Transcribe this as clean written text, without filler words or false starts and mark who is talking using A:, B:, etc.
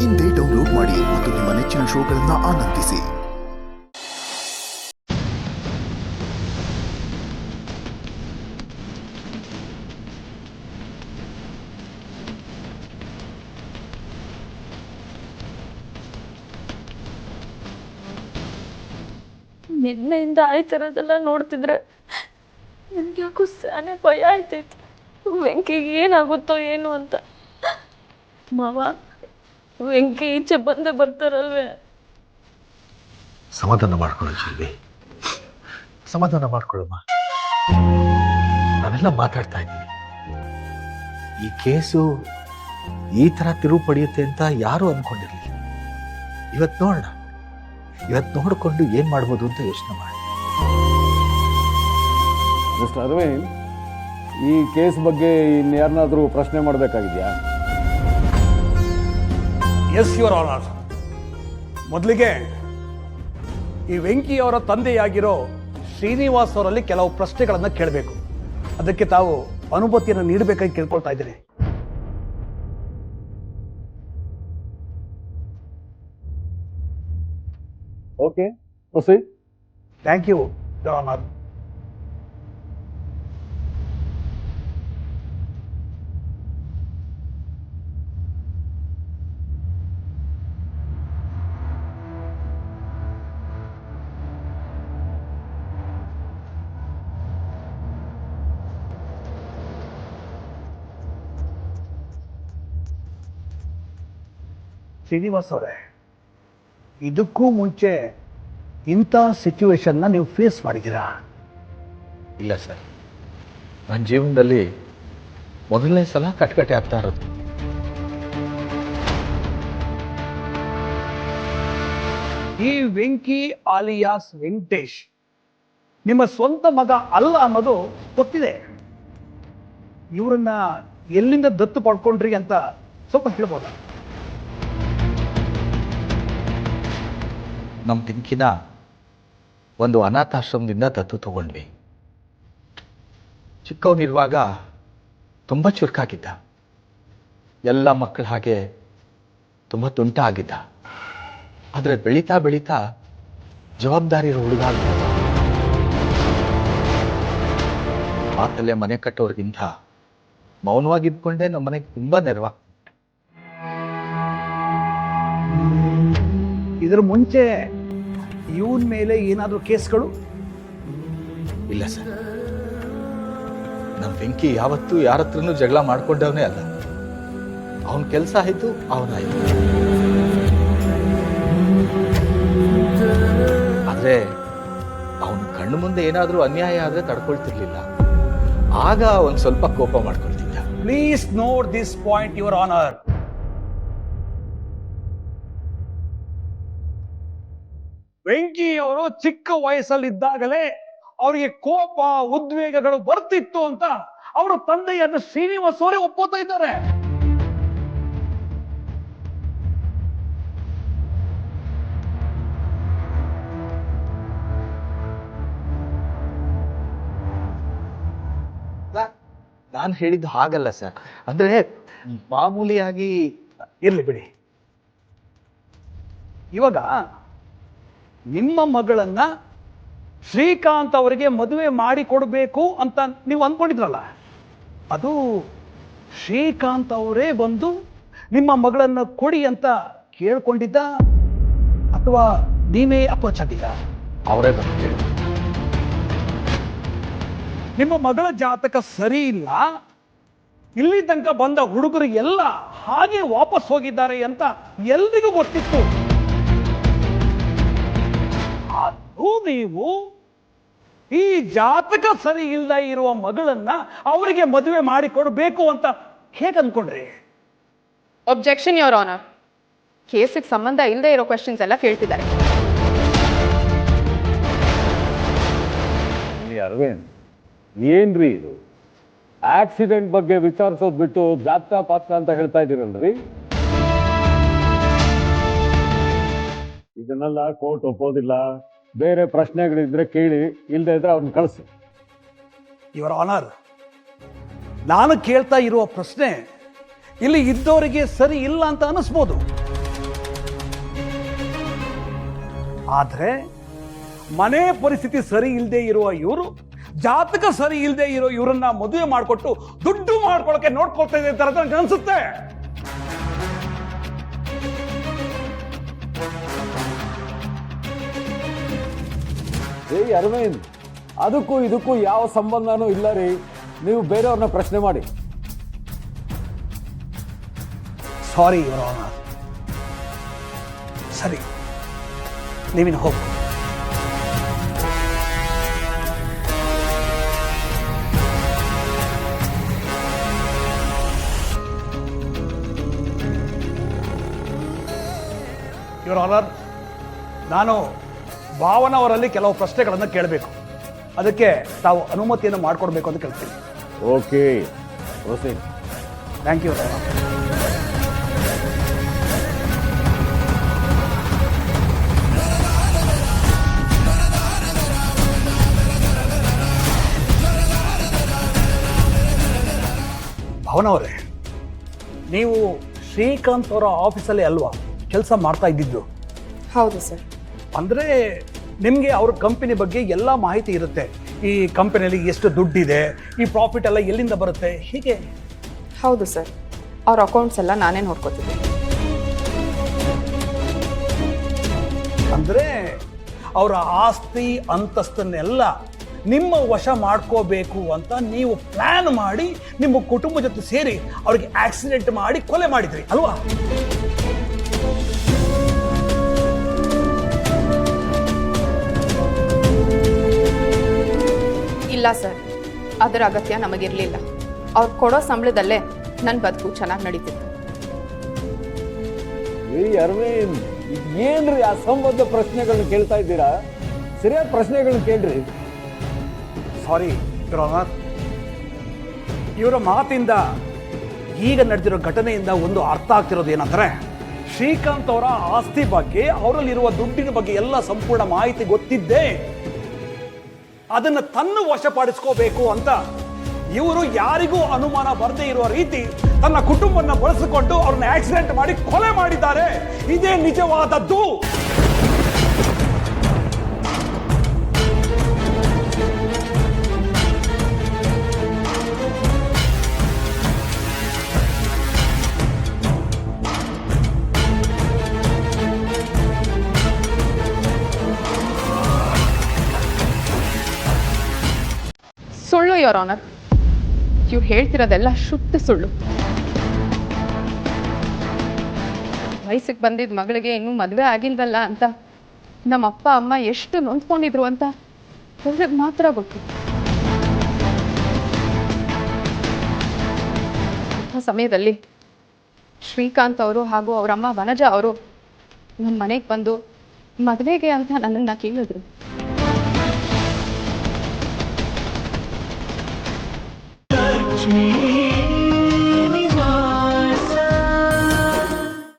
A: ಇಂದೇ ಡೌನ್ಲೋಡ್ ಮಾಡಿ ಮತ್ತು ನಿಮ್ಮ ನೆಚ್ಚಿನ ಶೋಗಳನ್ನು ಆನಂದಿಸಿ.
B: ನಿನ್ನೆಯಿಂದ ಆಯ್ತಿರೋದೆಲ್ಲ ನೋಡ್ತಿದ್ರೆ ನನಗೆ ಯಾಕೋ ಸಾನೆ ಭಯ ಆಯ್ತೈತೆ. ವೆಂಕಿಗೆ ಏನಾಗುತ್ತೋ ಏನು ಅಂತ. ಮಾವ, ವೆಂಕಿ ಈಚೆ ಬಂದೇ ಬರ್ತಾರಲ್ವೇ?
C: ಸಮಾಧಾನ ಮಾಡ್ಕೊಳ್ಳೋ ಚೆಲ್ವಿ, ಸಮಾಧಾನ ಮಾಡ್ಕೊಳ್ಳಮ್ಮ. ನಾವೆಲ್ಲ ಮಾತಾಡ್ತಾ ಇದ್ದೀವಿ. ಈ ಕೇಸು ಈ ಥರ ತಿರುವು ಪಡೆಯುತ್ತೆ ಅಂತ ಯಾರೂ ಅಂದ್ಕೊಂಡಿರಲಿಲ್ಲ. ಇವತ್ತು ನೋಡೋಣ, ಇವತ್ತು ನೋಡಿಕೊಂಡು ಏನು ಮಾಡ್ಬೋದು ಅಂತ ಯೋಚನೆ ಮಾಡಿ.
D: ಮಿಸ್ಟರ್ ಅರವಿಂದ್, ಈ ಕೇಸ್ ಬಗ್ಗೆ ಇನ್ಯಾರನ್ನಾದರೂ ಪ್ರಶ್ನೆ ಮಾಡಬೇಕಾಗಿದೆಯಾ?
E: Yes your honour. ಮೊದಲಿಗೆ ಈ ವೆಂಕಿ ಅವರ ತಂದೆಯಾಗಿರೋ ಶ್ರೀನಿವಾಸ್ ಅವರಲ್ಲಿ ಕೆಲವು ಪ್ರಶ್ನೆಗಳನ್ನು ಕೇಳಬೇಕು. ಅದಕ್ಕೆ ತಾವು ಅನುಮತಿಯನ್ನು ನೀಡಬೇಕಾಗಿ ಕೇಳ್ಕೊಳ್ತಾ ಇದ್ದೀನಿ.
D: Okay, proceed.
E: Thank you your honour. Srinivas ಅವರೇ, ಇದಕ್ಕೂ ಮುಂಚೆ ಇಂಥ ಸಿಚುವೇಶನ್ನ ನೀವು ಫೇಸ್ ಮಾಡಿದ್ದೀರಾ?
C: ಇಲ್ಲ ಸರ್, ನನ್ನ ಜೀವನದಲ್ಲಿ ಮೊದಲನೇ ಸಲ ಕಟ್ಕಟ್ಟೆ ಆಗ್ತಾ ಇರೋದು.
E: ಈ ವೆಂಕಿ ಆಲಿಯಾಸ್ ವೆಂಕಟೇಶ್ ನಿಮ್ಮ ಸ್ವಂತ ಮಗ ಅಲ್ಲ ಅನ್ನೋದು ಗೊತ್ತಿದೆ. ಇವರನ್ನ ಎಲ್ಲಿಂದ ದತ್ತು ಪಡ್ಕೊಂಡ್ರಿ ಅಂತ ಸ್ವಲ್ಪ ಹೇಳ್ಬೋದ?
C: ನಮ್ಮ ಪಿಂಕಿನ ಒಂದು ಅನಾಥಾಶ್ರಮದಿಂದ ದತ್ತು ತಗೊಂಡ್ವಿ. ಚಿಕ್ಕವನಿರುವಾಗ ತುಂಬ ಚುರುಕಾಗಿದ್ದ. ಎಲ್ಲ ಮಕ್ಕಳ ಹಾಗೆ ತುಂಬ ತುಂಟ ಆಗಿದ್ದ. ಆದರೆ ಬೆಳೀತಾ ಬೆಳೀತಾ ಜವಾಬ್ದಾರಿ ಇರೋ ಹುಡುಗ ಆಗಿದ್ದ. ಮಾತಲ್ಲೇ ಮನೆ ಕಟ್ಟೋರ್ಗಿಂತ ಮೌನವಾಗಿದ್ಕೊಂಡೇ ನಮ್ಮ ಮನೆಗೆ ತುಂಬ ನೆರವ.
E: ಇದರ ಮುಂಚೆ ಇವನ್ ಮೇಲೆ ಏನಾದರೂ ಕೇಸ್ಗಳು?
C: ಇಲ್ಲ ಸರ್, ನಮ್ಮ ವೆಂಕಿ ಯಾವತ್ತೂ ಯಾರ ಹತ್ರನೂ ಜಗಳ ಮಾಡ್ಕೊಂಡವನೇ ಅಲ್ಲ. ಅವನ ಕೆಲಸ ಆಯಿತು, ಅವನಾಯಿತು. ಆದರೆ ಅವನ ಕಣ್ಣು ಮುಂದೆ ಏನಾದರೂ ಅನ್ಯಾಯ ಆದರೆ ತಡ್ಕೊಳ್ತಿರ್ಲಿಲ್ಲ. ಆಗ ಒಂದು ಸ್ವಲ್ಪ ಕೋಪ ಮಾಡ್ಕೊಳ್ತಿದ್ದ.
E: Please note this point your honour. Venki ಅವರು ಚಿಕ್ಕ ವಯಸ್ಸಲ್ಲಿದ್ದಾಗಲೇ ಅವರಿಗೆ ಕೋಪ ಉದ್ವೇಗಗಳು ಬರ್ತಿತ್ತು ಅಂತ ಅವರ ತಂದೆಯನ್ನು ಶ್ರೀನಿವಾಸ್ ಅವರೇ ಒಪ್ಪೋತಾ ಇದ್ದಾರೆ.
C: ನಾನು ಹೇಳಿದ್ದು ಹಾಗಲ್ಲ ಸರ್. ಅಂದ್ರೆ ಮಾಮೂಲಿಯಾಗಿ
E: ಇರ್ಲಿ ಬಿಡಿ. ಇವಾಗ ನಿಮ್ಮ ಮಗಳನ್ನ ಶ್ರೀಕಾಂತ್ ಅವರಿಗೆ ಮದುವೆ ಮಾಡಿ ಕೊಡಬೇಕು ಅಂತ ನೀವು ಅಂದ್ಕೊಂಡಿದ್ರಲ್ಲ, ಅದು ಶ್ರೀಕಾಂತ್ ಅವರೇ ಬಂದು ನಿಮ್ಮ ಮಗಳನ್ನ ಕೊಡಿ ಅಂತ ಕೇಳ್ಕೊಂಡಿದ್ದ ಅಥವಾ ನೀವೇ ಅಪ್ರೋಚ್ ಆಗಿದ್ದ?
C: ಅವರೇ ಬಂದು ಹೇಳಿದ್ರು.
E: ನಿಮ್ಮ ಮಗಳ ಜಾತಕ ಸರಿ ಇಲ್ಲ, ಇಲ್ಲಿ ತನಕ ಬಂದ ಹುಡುಗರಿಗೆಲ್ಲ ಹಾಗೆ ವಾಪಸ್ ಹೋಗಿದ್ದಾರೆ ಅಂತ ಎಲ್ರಿಗೂ ಗೊತ್ತಿತ್ತು. ಅದು ನೀವು ಈ ಜಾತಕ ಸರಿ ಇಲ್ಲದ ಇರುವ ಮಗಳನ್ನ ಅವರಿಗೆ ಮದುವೆ ಮಾಡಿಕೊಡ್ಬೇಕು ಅಂತ ಹೇಗೆ ಅಂದ್ಕೊಂಡ್ರಿ?
F: Objection your honour. ಕೇಸಿಗೆ ಸಂಬಂಧ ಇಲ್ಲದೆ ಇರೋ ಕ್ವೆಶ್ಚನ್ಸ್ ಎಲ್ಲ ಕೇಳ್ತಿದ್ದಾರೆ.
D: ಅರವಿಂದ್, ಏನ್ರಿ ಇದು? ಆಕ್ಸಿಡೆಂಟ್ ಬಗ್ಗೆ ವಿಚಾರಿಸೋದು ಬಿಟ್ಟು ಜಾತಕ ಪಾತ್ರ ಅಂತ ಹೇಳ್ತಾ ಇದ್ದೀರಲ್ರಿ? ಇದನ್ನೆಲ್ಲ ಕೋರ್ಟ್ ಒಪ್ಪೋದಿಲ್ಲ. ಬೇರೆ ಪ್ರಶ್ನೆಗಳಿದ್ರೆ ಕೇಳಿ, ಇಲ್ಲದೆ ಇದ್ರೆ ಅವ್ರನ್ನ ಕಳಿಸಿ.
E: ಯುವರ್ ಆನರ್, ನಾನು ಕೇಳ್ತಾ ಇರುವ ಪ್ರಶ್ನೆ ಇಲ್ಲಿ ಇದ್ದವರಿಗೆ ಸರಿ ಇಲ್ಲ ಅಂತ ಅನಿಸ್ಬೋದು. ಆದರೆ ಮನೆ ಪರಿಸ್ಥಿತಿ ಸರಿ ಇಲ್ಲದೆ ಇರುವ ಇವರು ಜಾತಕ ಸರಿ ಇಲ್ಲದೆ ಇರೋ ಇವರನ್ನ ಮದುವೆ ಮಾಡಿಕೊಟ್ಟು ದುಡ್ಡು ಮಾಡ್ಕೊಳಕ್ಕೆ ನೋಡ್ಕೊಳ್ತಾ ಇದೆ ಅಂತ ನನಗೆ ಅನ್ಸುತ್ತೆ.
D: ಅರವಿಂದ್, ಅದಕ್ಕೂ ಇದಕ್ಕೂ ಯಾವ ಸಂಬಂಧನೂ ಇಲ್ಲ ರೀ. ನೀವು ಬೇರೆಯವ್ರನ್ನ ಪ್ರಶ್ನೆ ಮಾಡಿ.
E: ಸಾರಿ ಯುವರ್ ಆನರ್. ಸರಿ, ನೀವಿನ ಹೋಗು. ಯುವರ್ ಆನರ್, ನಾನು ಭಾವನ ಅವರಲ್ಲಿ ಕೆಲವು ಪ್ರಶ್ನೆಗಳನ್ನು ಕೇಳಬೇಕು. ಅದಕ್ಕೆ ತಾವು ಅನುಮತಿಯನ್ನು ಮಾಡಿಕೊಡ್ಬೇಕು ಅಂತ ಕೇಳ್ತೀನಿ.
D: Okay, proceed.
E: Thank you. ಭಾವನವರೇ, ನೀವು ಶ್ರೀಕಾಂತ್ ಅವರ ಆಫೀಸಲ್ಲಿ ಅಲ್ವಾ ಕೆಲಸ ಮಾಡ್ತಾ ಇದ್ದಿದ್ದು?
F: ಹೌದು ಸರ್.
E: ಅಂದರೆ ನಿಮಗೆ ಅವ್ರ ಕಂಪನಿ ಬಗ್ಗೆ ಎಲ್ಲ ಮಾಹಿತಿ ಇರುತ್ತೆ. ಈ ಕಂಪನಿಯಲ್ಲಿ ಎಷ್ಟು ದುಡ್ಡಿದೆ, ಈ ಪ್ರಾಫಿಟ್ ಎಲ್ಲ ಎಲ್ಲಿಂದ ಬರುತ್ತೆ, ಹೀಗೆ?
F: ಹೌದು ಸರ್, ಅವ್ರ ಅಕೌಂಟ್ಸ್ ಎಲ್ಲ ನಾನೇ ನೋಡ್ಕೋತಿದ್ದೆ.
E: ಅಂದರೆ ಅವರ ಆಸ್ತಿ ಅಂತಸ್ತನ್ನೆಲ್ಲ ನಿಮ್ಮ ವಶ ಮಾಡ್ಕೋಬೇಕು ಅಂತ ನೀವು ಪ್ಲಾನ್ ಮಾಡಿ ನಿಮ್ಮ ಕುಟುಂಬ ಜೊತೆ ಸೇರಿ ಅವ್ರಿಗೆ ಆಕ್ಸಿಡೆಂಟ್ ಮಾಡಿ ಕೊಲೆ ಮಾಡಿದ್ರಿ ಅಲ್ವಾ?
F: ಇಲ್ಲ ಸರ್, ಅದರ ಅಗತ್ಯ ನಮಗಿರಲಿಲ್ಲ. ಅವ್ರು ಕೊಡೋ ಸಂಬಳದಲ್ಲೇ ನನ್ನ ಬದುಕು ಚೆನ್ನಾಗಿ ನಡೀತಿತ್ತು.
D: ಅರವಿಂದ್, ಏನ್ರಿ ಅಸಂಬದ್ಧ ಪ್ರಶ್ನೆಗಳನ್ನ ಕೇಳ್ತಾ ಇದ್ದೀರಾ? ಸರಿಯಾದ ಪ್ರಶ್ನೆಗಳನ್ನ ಕೇಳ್ರಿ.
E: ಸಾರಿ ಯುವರ್ ಆನರ್, ಇವರ ಮಾತಿಂದ ಈಗ ನಡೆದಿರೋ ಘಟನೆಯಿಂದ ಒಂದು ಅರ್ಥ ಆಗ್ತಿರೋದು ಏನಂದ್ರೆ, ಶ್ರೀಕಾಂತ್ ಅವರ ಆಸ್ತಿ ಬಗ್ಗೆ, ಅವರಲ್ಲಿರುವ ದುಡ್ಡಿನ ಬಗ್ಗೆ ಎಲ್ಲ ಸಂಪೂರ್ಣ ಮಾಹಿತಿ ಗೊತ್ತಿದ್ದೇ ಅದನ್ನು ತನ್ನ ವಶಪಡಿಸ್ಕೋಬೇಕು ಅಂತ ಇವರು ಯಾರಿಗೂ ಅನುಮಾನ ಬರದೇ ಇರುವ ರೀತಿ ತನ್ನ ಕುಟುಂಬವನ್ನು ಬಳಸಿಕೊಂಡು ಅವ್ರನ್ನ ಆಕ್ಸಿಡೆಂಟ್ ಮಾಡಿ ಕೊಲೆ ಮಾಡಿದ್ದಾರೆ. ಇದೇ ನಿಜವಾದದ್ದು.
F: ಸುಳ್ಳು ಯುವರ್ ಆನರ್, ಇವ್ರು ಹೇಳ್ತಿರೋದೆಲ್ಲ ಶುದ್ಧ ಸುಳ್ಳು. ವಯಸ್ಸಿಗೆ ಬಂದಿದ್ದ ಮಗಳಿಗೆ ಇನ್ನೂ ಮದುವೆ ಆಗಿಲ್ವಲ್ಲ ಅಂತ ನಮ್ಮ ಅಪ್ಪ ಅಮ್ಮ ಎಷ್ಟು ನೊಂದ್ಕೊಂಡಿದ್ರು ಅಂತ ಅವ್ರಿಗೆ ಮಾತ್ರ ಗೊತ್ತು. ಆ ಸಮಯದಲ್ಲಿ ಶ್ರೀಕಾಂತ್ ಅವರು ಹಾಗೂ ಅವರಮ್ಮ ವನಜಾ ಅವರು ನಮ್ಮ ಮನೆಗೆ ಬಂದು ಮದುವೆಗೆ ಅಂತ ನನ್ನನ್ನು ಕೇಳಿದ್ರು.
B: Yeah.